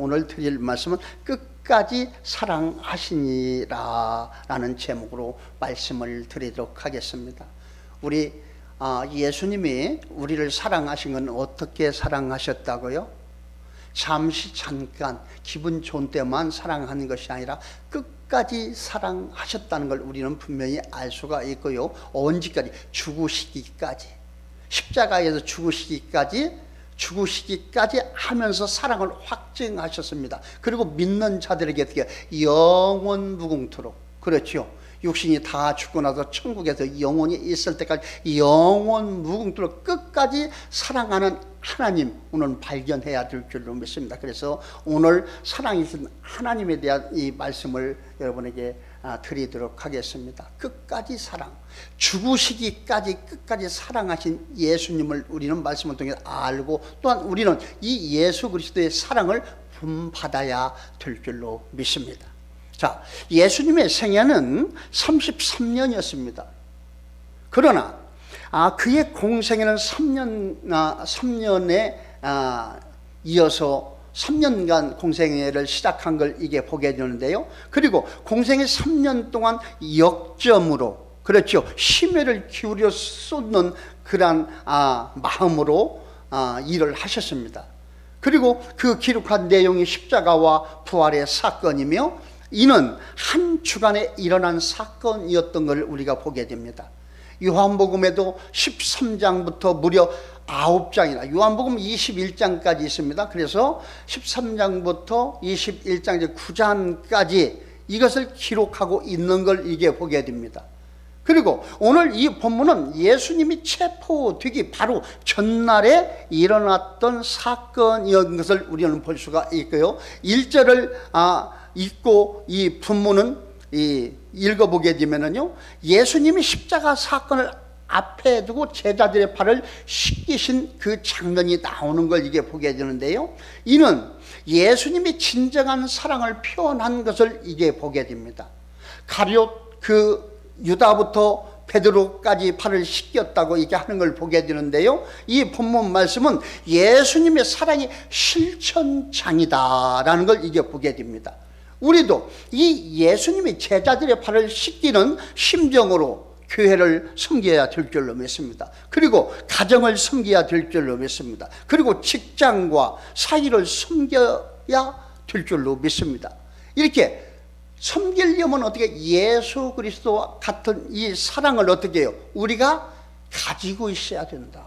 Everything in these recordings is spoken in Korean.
오늘 드릴 말씀은 끝까지 사랑하시니라 라는 제목으로 말씀을 드리도록 하겠습니다. 우리 예수님이 우리를 사랑하신 건 어떻게 사랑하셨다고요? 잠깐 기분 좋은 때만 사랑하는 것이 아니라 끝까지 사랑하셨다는 걸 우리는 분명히 알 수가 있고요. 언제까지? 죽으시기까지, 십자가에서 죽으시기까지 하면서 사랑을 확증하셨습니다. 그리고 믿는 자들에게 어떻게 영원 무궁토록, 그렇죠, 육신이 다 죽고 나서 천국에서 영원히 있을 때까지 영원 무궁토록 끝까지 사랑하는 하나님, 오늘 발견해야 될 줄로 믿습니다. 그래서 오늘 사랑이신 하나님에 대한 이 말씀을 여러분에게 드리도록 하겠습니다. 끝까지 사랑, 죽으시기까지 끝까지 사랑하신 예수님을 우리는 말씀을 통해 알고, 또한 우리는 이 예수 그리스도의 사랑을 본받아야 될 줄로 믿습니다. 자, 예수님의 생애는 33년이었습니다. 그러나 그의 공생애는 3년에 이어서 3년간 공생애를 시작한 걸 이게 보게 되는데요. 그리고 공생애 3년 동안 역점으로, 그렇죠, 심혈을 기울여 쏟는 그러한 마음으로 일을 하셨습니다. 그리고 그 기록한 내용이 십자가와 부활의 사건이며, 이는 한 주간에 일어난 사건이었던 걸 우리가 보게 됩니다. 요한복음에도 13장부터 무려 9장이나, 요한복음 21장까지 있습니다. 그래서 13장부터 21장 9장까지 이것을 기록하고 있는 걸 이게 보게 됩니다. 그리고 오늘 이 본문은 예수님이 체포되기 바로 전날에 일어났던 사건이었던 것을 우리는 볼 수가 있고요. 1절을 읽고 이 본문은 읽어보게 되면은요, 예수님이 십자가 사건을 앞에 두고 제자들의 발을 씻기신 그 장면이 나오는 걸 이게 보게 되는데요, 이는 예수님이 진정한 사랑을 표현한 것을 이게 보게 됩니다. 가룟 유다부터 베드로까지 발을 씻겼다고 이렇게 하는 걸 보게 되는데요, 이 본문 말씀은 예수님의 사랑이 실천장이다라는 걸 이게 보게 됩니다. 우리도 이 예수님이 제자들의 발을 씻기는 심정으로 교회를 섬겨야 될 줄로 믿습니다. 그리고 가정을 섬겨야 될 줄로 믿습니다. 그리고 직장과 사회를 섬겨야 될 줄로 믿습니다. 이렇게 섬기려면 어떻게, 예수 그리스도와 같은 이 사랑을 어떻게 해요? 우리가 가지고 있어야 된다.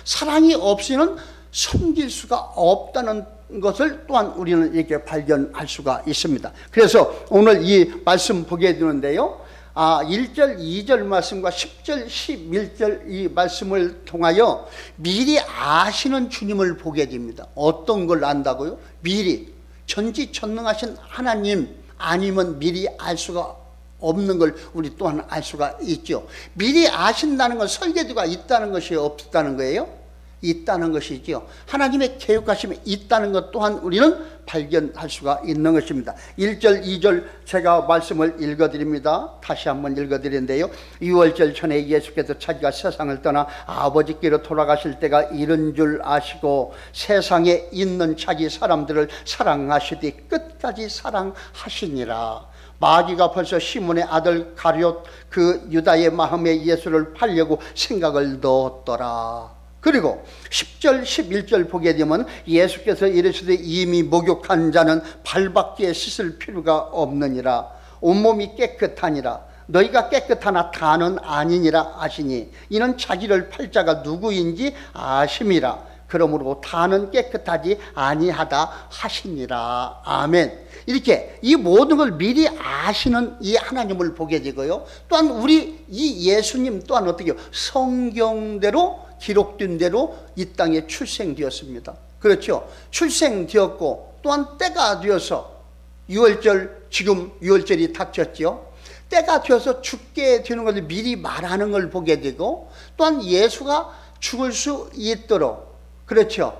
사랑이 없이는 섬길 수가 없다는 것을 또한 우리는 이렇게 발견할 수가 있습니다. 그래서 오늘 이 말씀 보게 되는데요, 1절, 2절 말씀과 10절, 11절 이 말씀을 통하여 미리 아시는 주님을 보게 됩니다. 어떤 걸 안다고요? 미리, 전지전능하신 하나님 아니면 미리 알 수가 없는 걸 우리 또한 알 수가 있죠. 미리 아신다는 건 설계도가 있다는 것이 없다는 거예요. 있다는 것이죠. 하나님의 계획하심이 있다는 것 또한 우리는 발견할 수가 있는 것입니다. 1절, 2절 제가 말씀을 읽어드립니다. 다시 한번 읽어드리는데요, 6월절 전에 예수께서 자기가 세상을 떠나 아버지께로 돌아가실 때가 이른 줄 아시고 세상에 있는 자기 사람들을 사랑하시되 끝까지 사랑하시니라. 마귀가 벌써 시몬의 아들 가룟 그 유다의 마음에 예수를 팔려고 생각을 넣었더라. 그리고 10절, 11절 보게 되면 예수께서 이르시되 이미 목욕한 자는 발밖에 씻을 필요가 없느니라. 온몸이 깨끗하니라. 너희가 깨끗하나 다는 아니니라 하시니, 이는 자기를 팔 자가 누구인지 아심이라. 그러므로 다는 깨끗하지 아니하다 하시니라. 아멘. 이렇게 이 모든 걸 미리 아시는 이 하나님을 보게 되고요, 또한 우리 이 예수님 또한 어떻게 성경대로 기록된 대로 이 땅에 출생되었습니다. 그렇죠? 출생되었고, 또한 때가 되어서 6월절, 지금 6월절이 닥쳤죠. 때가 되어서 죽게 되는 것을 미리 말하는 걸 보게 되고, 또한 예수가 죽을 수 있도록, 그렇죠,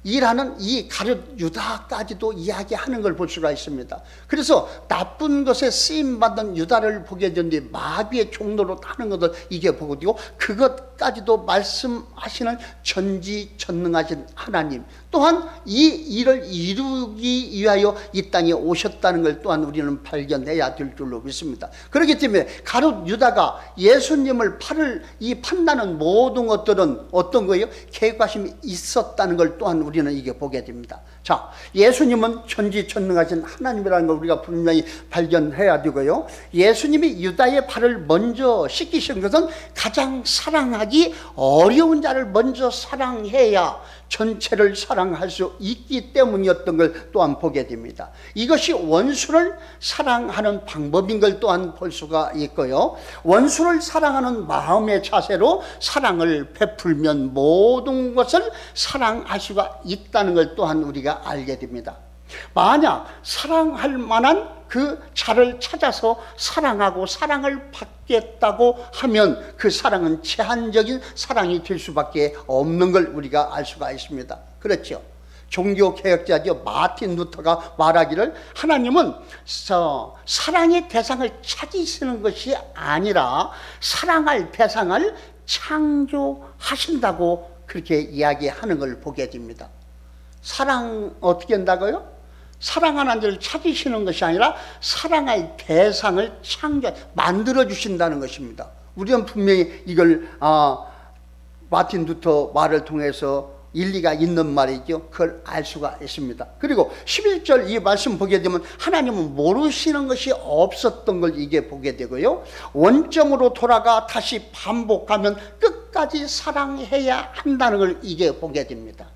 일하는 이 가룟 유다까지도 이야기하는 걸 볼 수가 있습니다. 그래서 나쁜 것에 쓰임받는 유다를 보게 되는데 마귀의 종로로 타는 것을 이게 보고 되고, 그것 것까지도 말씀하시는 전지전능하신 하나님, 또한 이 일을 이루기 위하여 이 땅에 오셨다는 걸 또한 우리는 발견해야 될 줄로 믿습니다. 그렇기 때문에 가룟 유다가 예수님을 판다는 모든 것들은 어떤 거예요? 계획하심이 있었다는 걸 또한 우리는 이게 보게 됩니다. 자, 예수님은 전지전능하신 하나님이라는 걸 우리가 분명히 발견해야 되고요. 예수님이 유다의 발을 먼저 씻기신 것은 가장 사랑하기 어려운 자를 먼저 사랑해야 전체를 사랑할 수 있기 때문이었던 걸 또한 보게 됩니다. 이것이 원수를 사랑하는 방법인 걸 또한 볼 수가 있고요. 원수를 사랑하는 마음의 자세로 사랑을 베풀면 모든 것을 사랑할 수가 있다는 걸 또한 우리가 알게 됩니다. 만약 사랑할 만한 그 자를 찾아서 사랑하고 사랑을 받겠다고 하면 그 사랑은 제한적인 사랑이 될 수밖에 없는 걸 우리가 알 수가 있습니다. 그렇죠? 종교개혁자죠 마틴 루터가 말하기를, 하나님은 사랑의 대상을 찾으시는 것이 아니라 사랑할 대상을 창조하신다고 그렇게 이야기하는 걸 보게 됩니다. 사랑 어떻게 한다고요? 사랑하는 자를 찾으시는 것이 아니라 사랑할 대상을 만들어 주신다는 것입니다. 우리는 분명히 이걸 마틴 루터 말을 통해서 일리가 있는 말이죠. 그걸 알 수가 있습니다. 그리고 11절 이 말씀 보게 되면 하나님은 모르시는 것이 없었던 걸 이게 보게 되고요. 원점으로 돌아가 다시 반복하면 끝까지 사랑해야 한다는 걸 이게 보게 됩니다.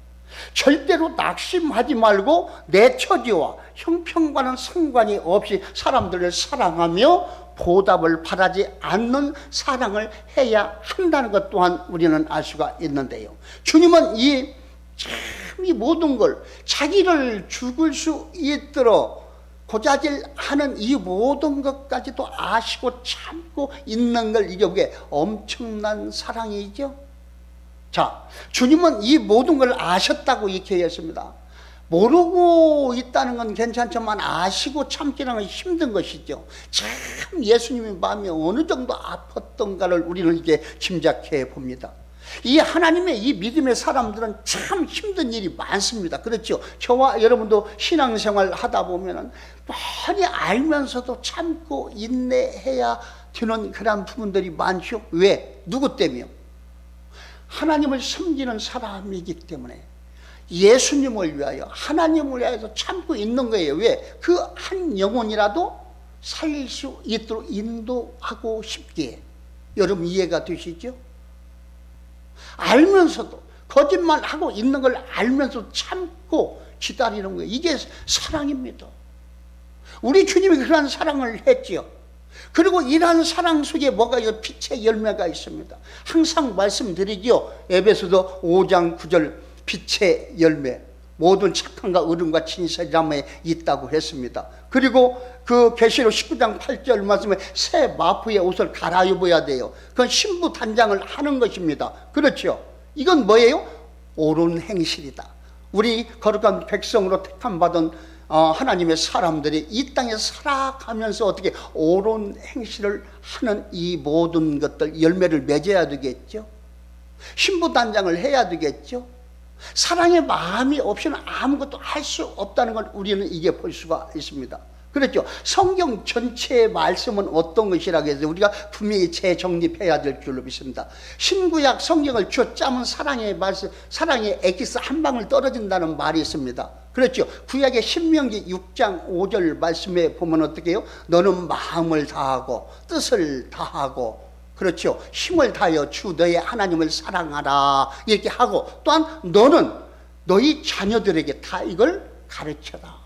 절대로 낙심하지 말고 내 처지와 형편과는 상관이 없이 사람들을 사랑하며 보답을 바라지 않는 사랑을 해야 한다는 것 또한 우리는 알 수가 있는데요. 주님은 이 모든 걸 자기를 죽을 수 있도록 고자질하는 이 모든 것까지도 아시고 참고 있는 걸, 이게 그게 엄청난 사랑이죠. 자, 주님은 이 모든 걸 아셨다고 이렇게 했습니다. 모르고 있다는 건 괜찮지만 아시고 참기는 건 힘든 것이죠. 참 예수님의 마음이 어느 정도 아팠던가를 우리는 이제 짐작해 봅니다. 이 하나님의 이 믿음의 사람들은 참 힘든 일이 많습니다. 그렇죠? 저와 여러분도 신앙생활 하다 보면은 많이 알면서도 참고 인내해야 되는 그런 부분들이 많죠. 왜? 누구 때문에요? 하나님을 섬기는 사람이기 때문에, 예수님을 위하여 하나님을 위하여 참고 있는 거예요. 왜? 그 한 영혼이라도 살릴 수 있도록 인도하고 싶기에. 여러분 이해가 되시죠? 알면서도, 거짓말하고 있는 걸 알면서도 참고 기다리는 거예요. 이게 사랑입니다. 우리 주님이 그런 사랑을 했지요. 그리고 이러한 사랑 속에 뭐가 있어요? 빛의 열매가 있습니다. 항상 말씀드리죠. 에베소서 5장 9절 빛의 열매, 모든 착함과 의름과 진실함에 있다고 했습니다. 그리고 그 계시록 19장 8절 말씀에 새 마포의 옷을 갈아입어야 돼요. 그건 신부 단장을 하는 것입니다. 그렇죠? 이건 뭐예요? 옳은 행실이다. 우리 거룩한 백성으로 택함받은 하나님의 사람들이 이 땅에 살아가면서 어떻게 옳은 행실을 하는 이 모든 것들 열매를 맺어야 되겠죠. 신부 단장을 해야 되겠죠. 사랑의 마음이 없이는 아무것도 할 수 없다는 걸 우리는 이게 볼 수가 있습니다. 그렇죠? 성경 전체의 말씀은 어떤 것이라고 해서 우리가 분명히 재정립해야 될 줄로 믿습니다. 신구약 성경을 쥐어 짜면 사랑의 말씀, 사랑의 엑기스 한 방울 떨어진다는 말이 있습니다. 그렇죠? 구약의 신명기 6장 5절 말씀에 보면 어떻게 해요? 너는 마음을 다하고 뜻을 다하고, 그렇죠? 힘을 다하여 주 너의 하나님을 사랑하라 이렇게 하고, 또한 너는 너희 자녀들에게 다 이걸 가르쳐라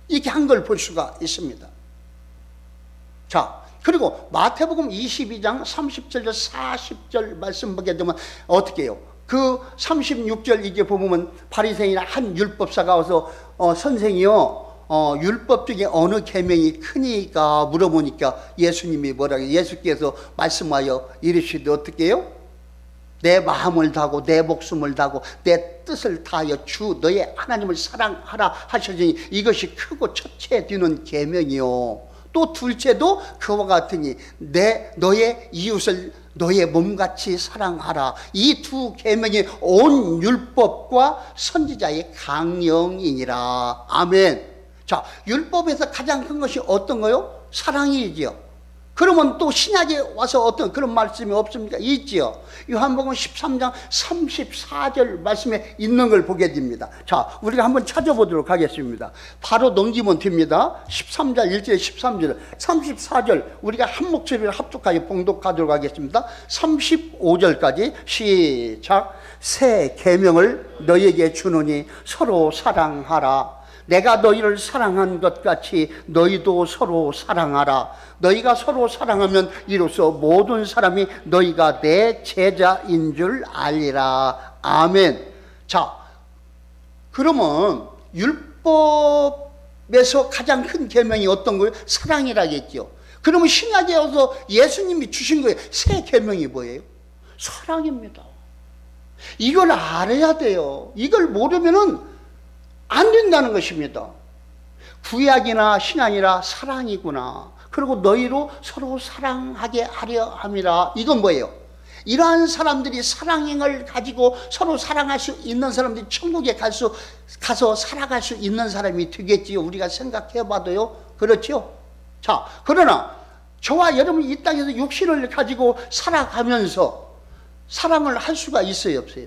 이렇게 한 걸 볼 수가 있습니다. 자, 그리고 마태복음 22장 30절에서 40절 말씀 보게 되면 어떻게 해요? 그 36절 이제 보면 바리새인이나 한 율법사가 와서 선생이요, 율법 중에 어느 계명이 크니까 물어보니까 예수님이 뭐라고, 예수께서 말씀하여 이르시되 어떻게 해요? 내 마음을 다하고 내 목숨을 다하고 내 뜻을 다하여 주 너의 하나님을 사랑하라 하시니 이것이 크고 첫째 되는 계명이요, 또 둘째도 그와 같으니 너의 이웃을 너의 몸같이 사랑하라. 이 두 계명이 온 율법과 선지자의 강령이니라. 아멘. 자, 율법에서 가장 큰 것이 어떤 거요? 사랑이지요. 그러면 또 신약에 와서 어떤 그런 말씀이 없습니까? 있지요. 요한복음 13장 34절 말씀에 있는 걸 보게 됩니다. 자, 우리가 한번 찾아보도록 하겠습니다. 바로 넘기면 됩니다. 13장 1절 13절 34절 우리가 한 목소리를 합독하여 봉독하도록 하겠습니다. 35절까지 시작. 새 계명을 너희에게 주노니 서로 사랑하라. 내가 너희를 사랑한 것 같이 너희도 서로 사랑하라. 너희가 서로 사랑하면 이로써 모든 사람이 너희가 내 제자인 줄 알리라. 아멘. 자, 그러면 율법에서 가장 큰 계명이 어떤 거예요? 사랑이라겠죠. 그러면 신약에 와서 예수님이 주신 거예요. 새 계명이 뭐예요? 사랑입니다. 이걸 알아야 돼요. 이걸 모르면은 안 된다는 것입니다. 구약이나 신약이라 사랑이구나. 그리고 너희로 서로 사랑하게 하려 함이라. 이건 뭐예요? 이러한 사람들이 사랑을 가지고 서로 사랑할 수 있는 사람들이 천국에 가서 살아갈 수 있는 사람이 되겠지요. 우리가 생각해 봐도요. 그렇죠? 자, 그러나 저와 여러분이 이 땅에서 육신을 가지고 살아가면서 사랑을 할 수가 있어요, 없어요?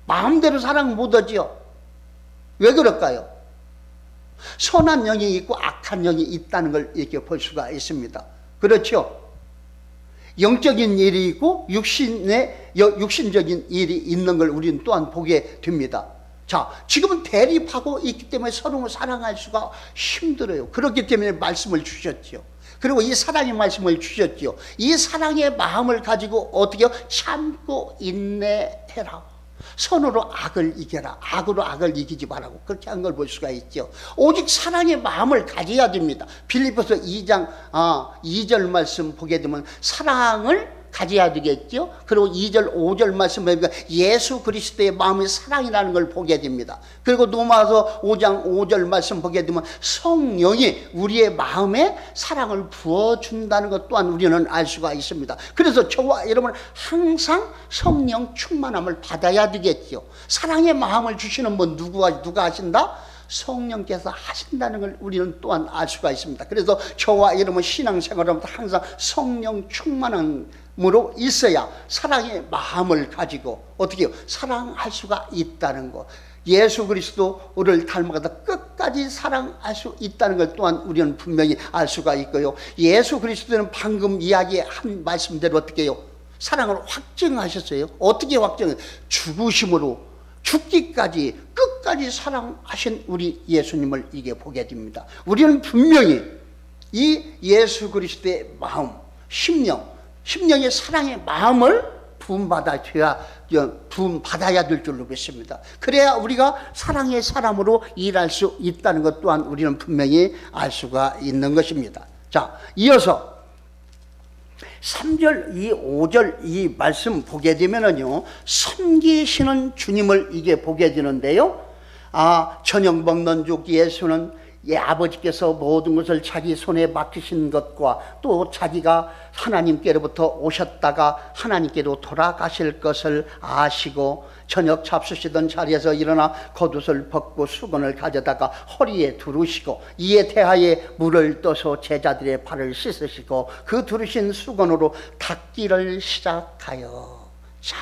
마음대로 사랑 못 하지요. 왜 그럴까요? 선한 영이 있고 악한 영이 있다는 걸 이렇게 볼 수가 있습니다. 그렇죠? 영적인 일이 있고 육신적인 일이 있는 걸 우리는 또한 보게 됩니다. 자, 지금은 대립하고 있기 때문에 서로 사랑할 수가 힘들어요. 그렇기 때문에 말씀을 주셨죠. 그리고 이 사랑의 말씀을 주셨죠. 이 사랑의 마음을 가지고 어떻게 참고 인내해라. 선으로 악을 이겨라. 악으로 악을 이기지 말라고 그렇게 한 걸 볼 수가 있죠. 오직 사랑의 마음을 가져야 됩니다. 빌립보서 2장 2절 말씀 보게 되면 사랑을 가져야 되겠죠. 그리고 2절 5절 말씀 보니까 예수 그리스도의 마음이 사랑이라는 걸 보게 됩니다. 그리고 로마서 5장 5절 말씀 보게 되면 성령이 우리의 마음에 사랑을 부어준다는 것 또한 우리는 알 수가 있습니다. 그래서 저와 여러분 항상 성령 충만함을 받아야 되겠죠. 사랑의 마음을 주시는 분 누가 하신다? 성령께서 하신다는 걸 우리는 또한 알 수가 있습니다. 그래서 저와 여러분 신앙생활하면서 항상 성령 충만함으로 있어야 사랑의 마음을 가지고 어떻게 해요? 사랑할 수가 있다는 것. 예수 그리스도를 닮아가다 끝까지 사랑할 수 있다는 것 또한 우리는 분명히 알 수가 있고요. 예수 그리스도는 방금 이야기한 말씀대로 어떻게 해요? 사랑을 확증하셨어요. 어떻게 확증해요? 죽으심으로 죽기까지 끝까지 사랑하신 우리 예수님을 이게 보게 됩니다. 우리는 분명히 이 예수 그리스도의 마음, 심령의 사랑의 마음을 부음받아야 될 줄로 믿습니다. 그래야 우리가 사랑의 사람으로 일할 수 있다는 것 또한 우리는 분명히 알 수가 있는 것입니다. 자, 이어서 3절, 5절 이 말씀 보게 되면은요, 섬기시는 주님을 이게 보게 되는데요. 저녁 먹는 juk 예수는 아버지께서 모든 것을 자기 손에 맡기신 것과 또 자기가 하나님께로부터 오셨다가 하나님께로 돌아가실 것을 아시고 저녁 잡수시던 자리에서 일어나 겉옷을 벗고 수건을 가져다가 허리에 두르시고 이에 대하여 물을 떠서 제자들의 발을 씻으시고 그 두르신 수건으로 닦기를 시작하여, 자,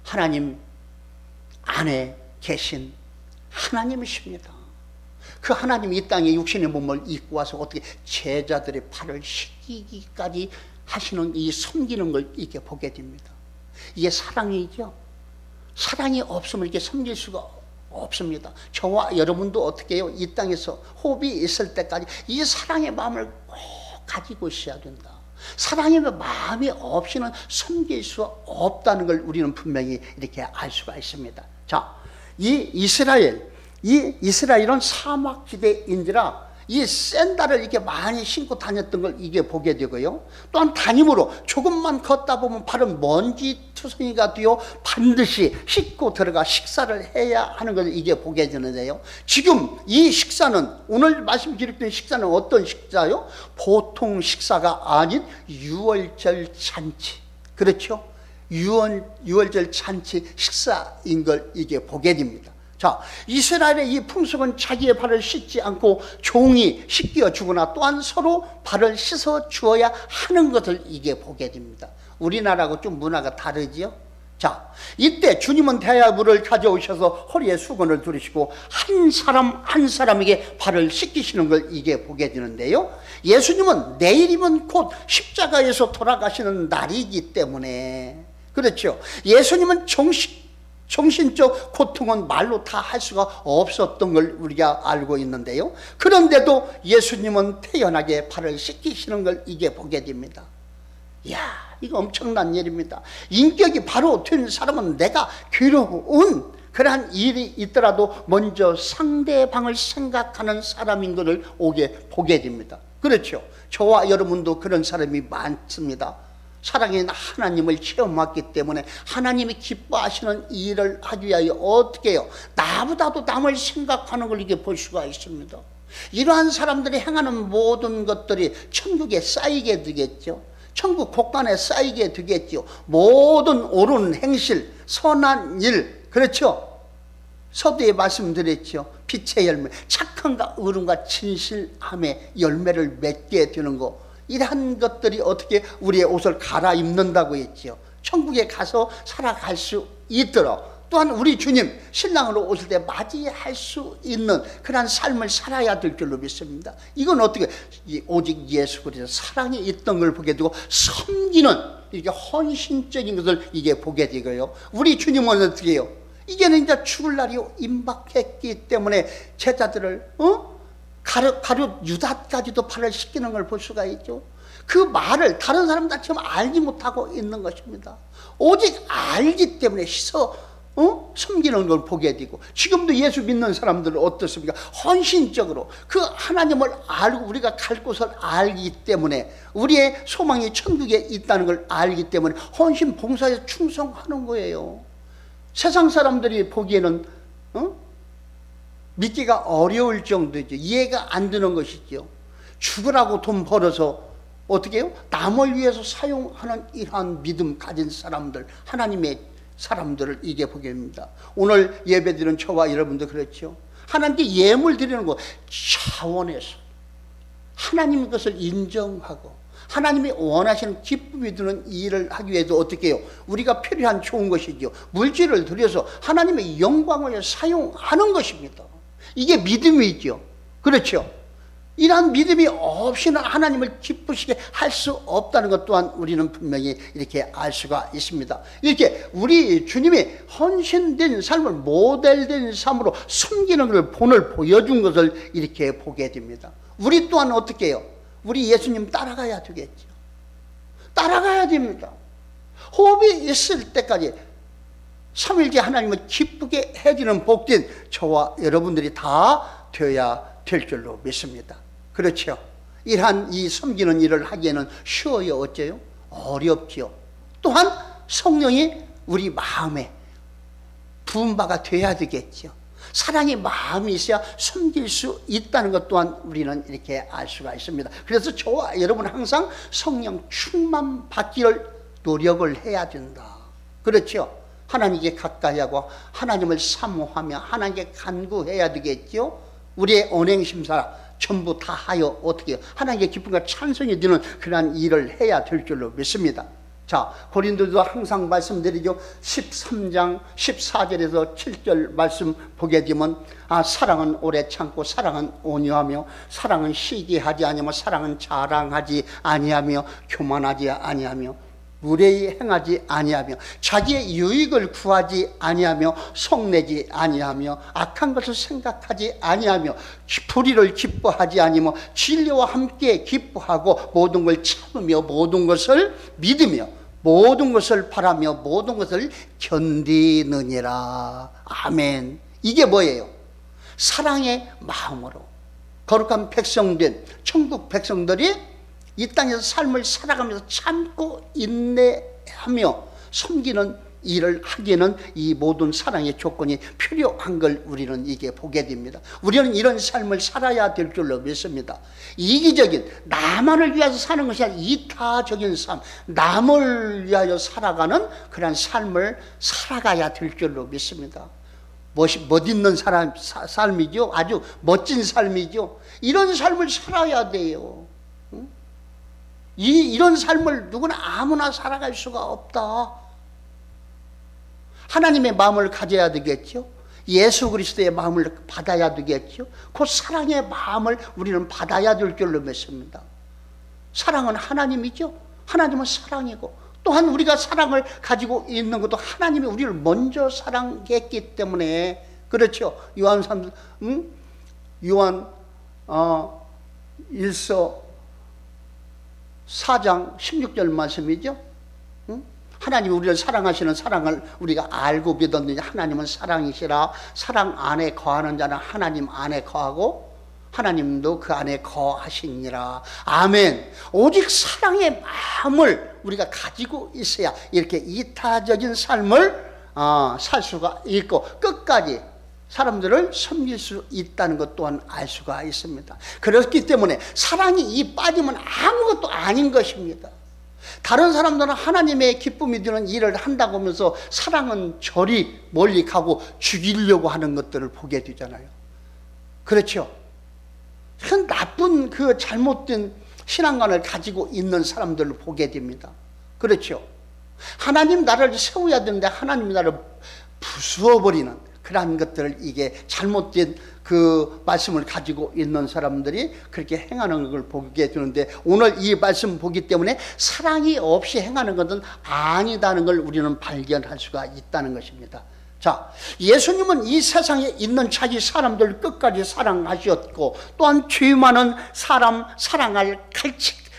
하나님 안에 계신 하나님이십니다. 그 하나님이 이 땅에 육신의 몸을 입고 와서 어떻게 제자들의 발을 씻기기까지 하시는 이 섬기는 걸 이렇게 보게 됩니다. 이게 사랑이죠. 사랑이 없으면 이렇게 섬길 수가 없습니다. 저와 여러분도 어떻게 해요? 이 땅에서 호흡이 있을 때까지 이 사랑의 마음을 꼭 가지고 있어야 된다. 사랑의 마음이 없이는 섬길 수 없다는 걸 우리는 분명히 이렇게 알 수가 있습니다. 자, 이 이스라엘은 사막지대인지라 이 샌들을 이렇게 많이 신고 다녔던 걸 이게 보게 되고요. 또한 담임으로 조금만 걷다 보면 발은 먼지 투성이가 되어 반드시 씻고 들어가 식사를 해야 하는 것을 이게 보게 되는데요. 지금 이 식사는, 오늘 말씀 기록된 식사는 어떤 식사요? 보통 식사가 아닌 유월절 잔치. 그렇죠? 유월절 잔치 식사인 걸 이게 보게 됩니다. 자, 이스라엘의 이 풍속은 자기의 발을 씻지 않고 종이 씻겨 주거나 또한 서로 발을 씻어 주어야 하는 것을 이게 보게 됩니다. 우리나라하고 좀 문화가 다르지요? 자, 이때 주님은 대야물을 가져오셔서 허리에 수건을 두르시고 한 사람 한 사람에게 발을 씻기시는 걸 이게 보게 되는데요. 예수님은 내일이면 곧 십자가에서 돌아가시는 날이기 때문에, 그렇죠, 예수님은 정신적 고통은 말로 다 할 수가 없었던 걸 우리가 알고 있는데요. 그런데도 예수님은 태연하게 발을 씻기시는 걸 이게 보게 됩니다. 이야, 이거 엄청난 일입니다. 인격이 바로 된 사람은 내가 괴로운 그러한 일이 있더라도 먼저 상대방을 생각하는 사람인 것을 보게 됩니다. 그렇죠, 저와 여러분도 그런 사람이 많습니다. 사랑의 하나님을 체험했기 때문에 하나님이 기뻐하시는 일을 하기 위하여 어떻게 해요? 나보다도 남을 생각하는 걸 이게 볼 수가 있습니다. 이러한 사람들이 행하는 모든 것들이 천국에 쌓이게 되겠죠. 천국 곳간에 쌓이게 되겠죠. 모든 옳은 행실, 선한 일, 그렇죠? 서두에 말씀드렸죠. 빛의 열매, 착함과 의름과 진실함의 열매를 맺게 되는 거, 이러한 것들이 어떻게 우리의 옷을 갈아입는다고 했지요. 천국에 가서 살아갈 수 있도록, 또한 우리 주님 신랑으로 오실 때 맞이할 수 있는 그러한 삶을 살아야 될 줄로 믿습니다. 이건 어떻게, 오직 예수 그리스도 사랑이 있던 걸 보게 되고 섬기는 이게 헌신적인 것을 이게 보게 되고요. 우리 주님은 어떻게 해요? 이제는 이제 죽을 날이 임박했기 때문에 제자들을 가룟 유다까지도 발을 씻기는 걸 볼 수가 있죠. 그 말을 다른 사람들처럼 알지 못하고 있는 것입니다. 오직 알기 때문에 씻어 섬기는 걸 보게 되고, 지금도 예수 믿는 사람들은 어떻습니까? 헌신적으로 그 하나님을 알고 우리가 갈 곳을 알기 때문에, 우리의 소망이 천국에 있다는 걸 알기 때문에 헌신 봉사에 충성하는 거예요. 세상 사람들이 보기에는 믿기가 어려울 정도죠. 이해가 안 되는 것이죠. 죽으라고 돈 벌어서 어떻게 해요? 남을 위해서 사용하는 이러한 믿음 가진 사람들, 하나님의 사람들을 이게 보게 됩니다. 오늘 예배드리는 저와 여러분도 그렇죠. 하나님께 예물 드리는 것 차원에서 하나님 것을 인정하고 하나님이 원하시는 기쁨이 드는 일을 하기 위해서 어떻게 해요? 우리가 필요한 좋은 것이죠. 물질을 들여서 하나님의 영광을 위해 사용하는 것입니다. 이게 믿음이죠. 그렇죠? 이러한 믿음이 없이는 하나님을 기쁘시게 할 수 없다는 것 또한 우리는 분명히 이렇게 알 수가 있습니다. 이렇게 우리 주님이 헌신된 삶을, 모델된 삶으로 숨기는 것을 본을 보여준 것을 이렇게 보게 됩니다. 우리 또한 어떻게 해요? 우리 예수님 따라가야 되겠죠. 따라가야 됩니다. 호흡이 있을 때까지 삼일째 하나님을 기쁘게 해주는 복된 저와 여러분들이 다 되어야 될 줄로 믿습니다. 그렇죠? 이러한 이 섬기는 일을 하기에는 쉬워요? 어째요? 어렵지요. 또한 성령이 우리 마음에 부은 바가 돼야 되겠죠. 사랑의 마음이 있어야 섬길 수 있다는 것 또한 우리는 이렇게 알 수가 있습니다. 그래서 저와 여러분은 항상 성령 충만 받기를 노력을 해야 된다. 그렇죠? 하나님께 가까이 하고 하나님을 사모하며 하나님께 간구해야 되겠죠. 우리의 언행심사 전부 다 하여 어떻게 하나님께 기쁨과 찬송이 되는 그러한 일을 해야 될 줄로 믿습니다. 자, 고린도도 항상 말씀드리죠. 13장 14절에서 7절 말씀 보게 되면 사랑은 오래 참고 사랑은 온유하며 사랑은 시기하지 아니하며 사랑은 자랑하지 아니하며 교만하지 아니하며 무례히 행하지 아니하며 자기의 유익을 구하지 아니하며 속내지 아니하며 악한 것을 생각하지 아니하며 불의를 기뻐하지 아니하며 진리와 함께 기뻐하고 모든 걸 참으며 모든 것을 믿으며 모든 것을 바라며 모든 것을 견디느니라. 아멘. 이게 뭐예요? 사랑의 마음으로 거룩한 백성된 천국 백성들이 이 땅에서 삶을 살아가면서 참고 인내하며 섬기는 일을 하기에는 이 모든 사랑의 조건이 필요한 걸 우리는 이게 보게 됩니다. 우리는 이런 삶을 살아야 될 줄로 믿습니다. 이기적인 나만을 위해서 사는 것이 아니라 이타적인 삶, 남을 살아가는 그런 삶을 살아가야 될 줄로 믿습니다. 멋있는 삶이죠. 아주 멋진 삶이죠. 이런 삶을 살아야 돼요. 이런 삶을 누구나 아무나 살아갈 수가 없다. 하나님의 마음을 가져야 되겠죠. 예수 그리스도의 마음을 받아야 되겠죠. 그 사랑의 마음을 우리는 받아야 될 줄로 믿습니다. 사랑은 하나님이죠. 하나님은 사랑이고, 또한 우리가 사랑을 가지고 있는 것도 하나님이 우리를 먼저 사랑했기 때문에 그렇죠. 요한 1서 4장 16절 말씀이죠. 하나님이 우리를 사랑하시는 사랑을 우리가 알고 믿었느냐. 하나님은 사랑이시라. 사랑 안에 거하는 자는 하나님 안에 거하고 하나님도 그 안에 거하시니라. 아멘. 오직 사랑의 마음을 우리가 가지고 있어야 이렇게 이타적인 삶을 살 수가 있고 끝까지 사람들을 섬길 수 있다는 것 또한 알 수가 있습니다. 그렇기 때문에 사랑이 빠지면 아무것도 아닌 것입니다. 다른 사람들은 하나님의 기쁨이 되는 일을 한다고 하면서 사랑은 저리 멀리 가고 죽이려고 하는 것들을 보게 되잖아요. 그렇죠. 큰 나쁜 그 잘못된 신앙관을 가지고 있는 사람들을 보게 됩니다. 그렇죠. 하나님 나라를 세워야 되는데 하나님 나라를 부수어버리는 그러한 것들을 이게 잘못된 그 말씀을 가지고 있는 사람들이 그렇게 행하는 걸 보게 되는데, 오늘 이 말씀 보기 때문에 사랑이 없이 행하는 것은 아니다는 걸 우리는 발견할 수가 있다는 것입니다. 자, 예수님은 이 세상에 있는 자기 사람들 끝까지 사랑하셨고, 또한 죄 많은 사람 사랑할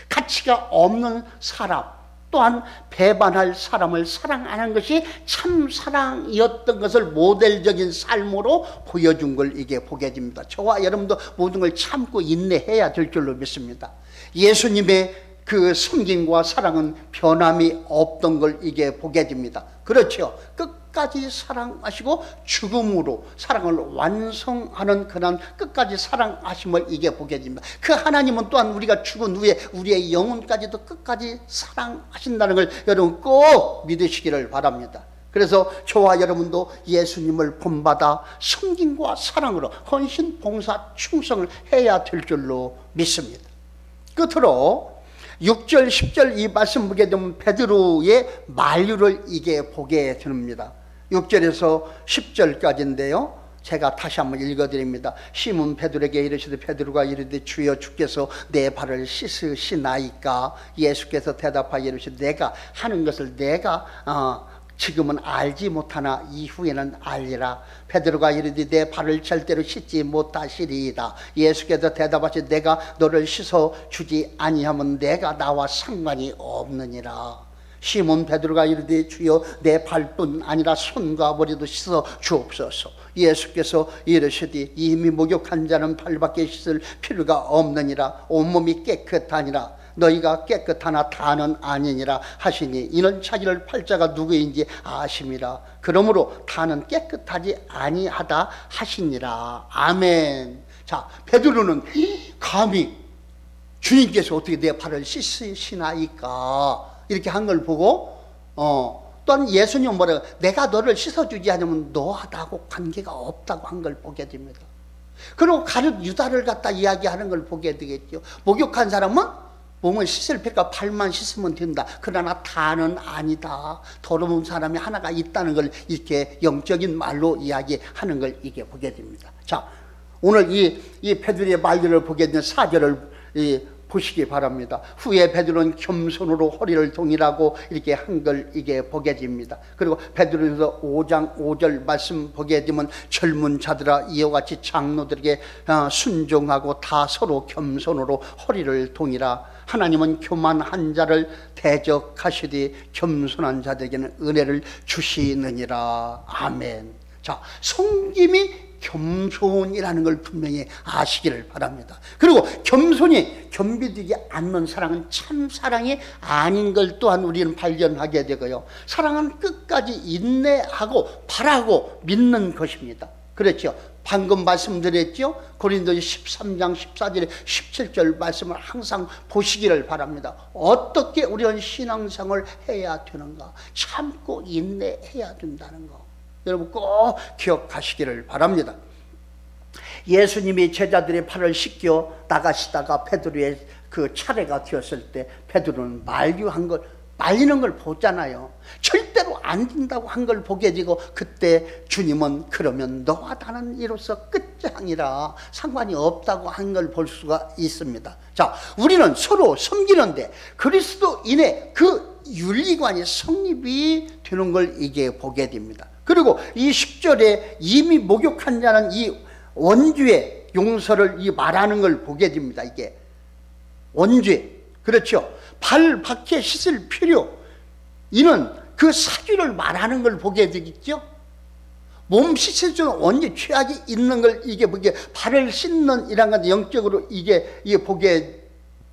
가치가 없는 사람, 또한 배반할 사람을 사랑하는 것이 참 사랑이었던 것을 모델적인 삶으로 보여준 걸 이게 보게 됩니다. 저와 여러분도 모든 걸 참고 인내해야 될 줄로 믿습니다. 예수님의 그 섬김과 사랑은 변함이 없던 걸 이게 보게 됩니다. 그렇죠. 끝까지 사랑하시고 죽음으로 사랑을 완성하는 그런 끝까지 사랑하심을 이게 보게 됩니다. 그 하나님은 또한 우리가 죽은 후에 우리의 영혼까지도 끝까지 사랑하신다는 걸 여러분 꼭 믿으시기를 바랍니다. 그래서 저와 여러분도 예수님을 본받아 섬김과 사랑으로 헌신, 봉사, 충성을 해야 될 줄로 믿습니다. 끝으로 6절 10절 이 말씀 보게 되면 베드로의 만류를 이게 보게 됩니다. 6절에서 10절까지인데요 제가 다시 한번 읽어드립니다. 시몬 베드로에게 이르시되 베드로가 이르되 주여 주께서 내 발을 씻으시나이까. 예수께서 대답하여 이르시되 내가 하는 것을 내가 지금은 알지 못하나 이후에는 알리라. 베드로가 이르되 내 발을 절대로 씻지 못하시리이다. 예수께서 대답하시되 내가 너를 씻어 주지 아니하면 내가 나와 상관이 없느니라. 시몬 베드로가 이르되 주여 내 발뿐 아니라 손과 머리도 씻어 주옵소서. 예수께서 이르시되 이미 목욕한 자는 발밖에 씻을 필요가 없느니라. 온몸이 깨끗하니라. 너희가 깨끗하나 다는 아니니라 하시니 이는 자기를 팔자가 누구인지 아심이라. 그러므로 다는 깨끗하지 아니하다 하시니라. 아멘. 자, 베드로는 감히 주님께서 어떻게 내 발을 씻으시나이까 이렇게 한 걸 보고 또한 예수님 뭐라고 내가 너를 씻어주지 않으면 너하고 관계가 없다고 한 걸 보게 됩니다. 그리고 가룟 유다를 갖다 이야기하는 걸 보게 되겠죠. 목욕한 사람은 몸을 씻을 필요가 발만 씻으면 된다. 그러나 다는 아니다. 더러운 사람이 하나가 있다는 걸 이렇게 영적인 말로 이야기하는 걸 이게 보게 됩니다. 자, 오늘 이 베드로의 말들을 보게 되는 4절을 보시기 바랍니다. 후에 베드로는 겸손으로 허리를 동이라고 이렇게 한 걸 이게 보게 됩니다. 그리고 베드로에서 5장 5절 말씀 보게 되면 젊은 자들아 이와 같이 장로들에게 순종하고 다 서로 겸손으로 허리를 동이라. 하나님은 교만한 자를 대적하시되 겸손한 자들에게는 은혜를 주시느니라. 아멘. 자, 섬김이 겸손이라는 걸 분명히 아시기를 바랍니다. 그리고 겸손이 겸비되지 않는 사랑은 참 사랑이 아닌 걸 또한 우리는 발견하게 되고요. 사랑은 끝까지 인내하고 바라고 믿는 것입니다. 그렇죠. 방금 말씀드렸죠. 고린도서 13장 14절에 17절 말씀을 항상 보시기를 바랍니다. 어떻게 우리는 신앙생활을 해야 되는가? 참고 인내해야 된다는 거 여러분 꼭 기억하시기를 바랍니다. 예수님이 제자들의 팔을 씻겨 나가시다가 베드로의 그 차례가 되었을 때 베드로는 말리는 걸 보잖아요. 절대로 안 된다고 한 걸 보게 되고 그때 주님은 그러면 너와 나는 이로써 끝장이라 상관이 없다고 한 걸 볼 수가 있습니다. 자, 우리는 서로 섬기는데 그리스도인의 그 윤리관이 성립이 되는 걸 이게 보게 됩니다. 그리고 이 10절에 이미 목욕한 자는 이 원죄의 용서를 이 말하는 걸 보게 됩니다. 이게 원죄, 그렇죠. 발 밖에 씻을 필요, 이는 그 사규를 말하는 걸 보게 되겠죠. 몸 씻을 줄 원죄 죄악이 있는 걸 이게 보게 발을 씻는 이란 건 영적으로 이게 보게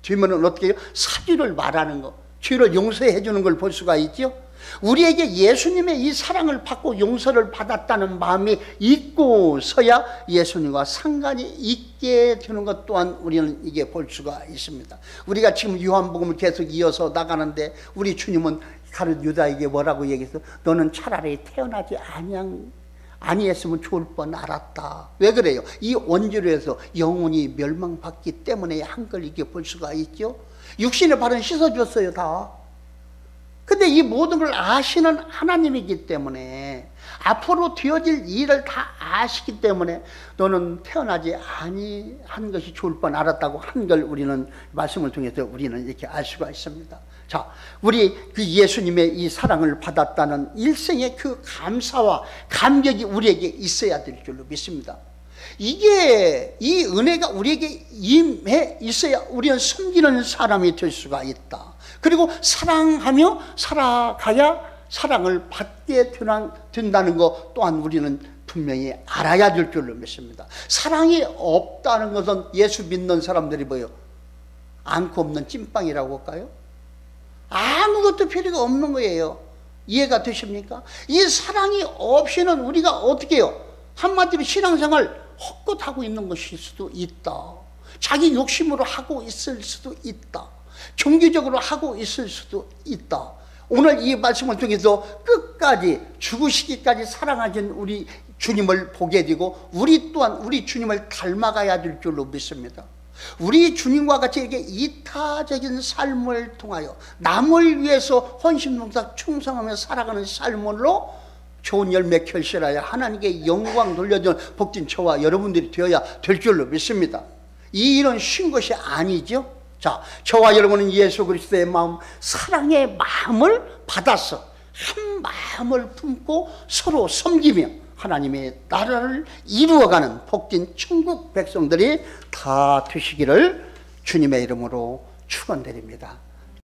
되면은 어떻게 해요? 사규를 말하는 거, 죄를 용서해 주는 걸 볼 수가 있죠. 우리에게 예수님의 이 사랑을 받고 용서를 받았다는 마음이 있고서야 예수님과 상관이 있게 되는 것 또한 우리는 이게 볼 수가 있습니다. 우리가 지금 요한복음을 계속 이어서 나가는데 우리 주님은 가룟 유다에게 뭐라고 얘기했어? 너는 차라리 태어나지 아니했으면 좋을 뻔 알았다. 왜 그래요? 이 원죄로 해서 영혼이 멸망받기 때문에 한 걸 이게 볼 수가 있죠. 육신의 발은 씻어줬어요 다. 근데 이 모든 걸 아시는 하나님이기 때문에 앞으로 되어질 일을 다 아시기 때문에 너는 태어나지 아니한 것이 좋을 뻔 알았다고 한 걸 우리는 말씀을 통해서 우리는 이렇게 알 수가 있습니다. 자, 우리 그 예수님의 이 사랑을 받았다는 일생의 그 감사와 감격이 우리에게 있어야 될 줄로 믿습니다. 이게 이 은혜가 우리에게 임해 있어야 우리는 섬기는 사람이 될 수가 있다. 그리고 사랑하며 살아가야 사랑을 받게 된다는 것 또한 우리는 분명히 알아야 될 줄로 믿습니다. 사랑이 없다는 것은 예수 믿는 사람들이 뭐예요? 안고 없는 찐빵이라고 할까요? 아무것도 필요가 없는 거예요. 이해가 되십니까? 이 사랑이 없이는 우리가 어떻게 해요? 한마디로 신앙생활 헛것하고 있는 것일 수도 있다. 자기 욕심으로 하고 있을 수도 있다. 종교적으로 하고 있을 수도 있다. 오늘 이 말씀을 통해서 끝까지 죽으시기까지 사랑하신 우리 주님을 보게 되고 우리 또한 우리 주님을 닮아가야 될 줄로 믿습니다. 우리 주님과 같이 이렇게 이타적인 삶을 통하여 남을 위해서 헌신봉사 충성하며 살아가는 삶으로 좋은 열매 결실하여 하나님께 영광 돌려주는 복된 저와 여러분들이 되어야 될 줄로 믿습니다. 이 일은 쉬운 것이 아니죠. 자, 저와 여러분은 예수 그리스도의 마음, 사랑의 마음을 받아서 한 마음을 품고 서로 섬기며 하나님의 나라를 이루어가는 복된 천국 백성들이 다 되시기를 주님의 이름으로 축원드립니다.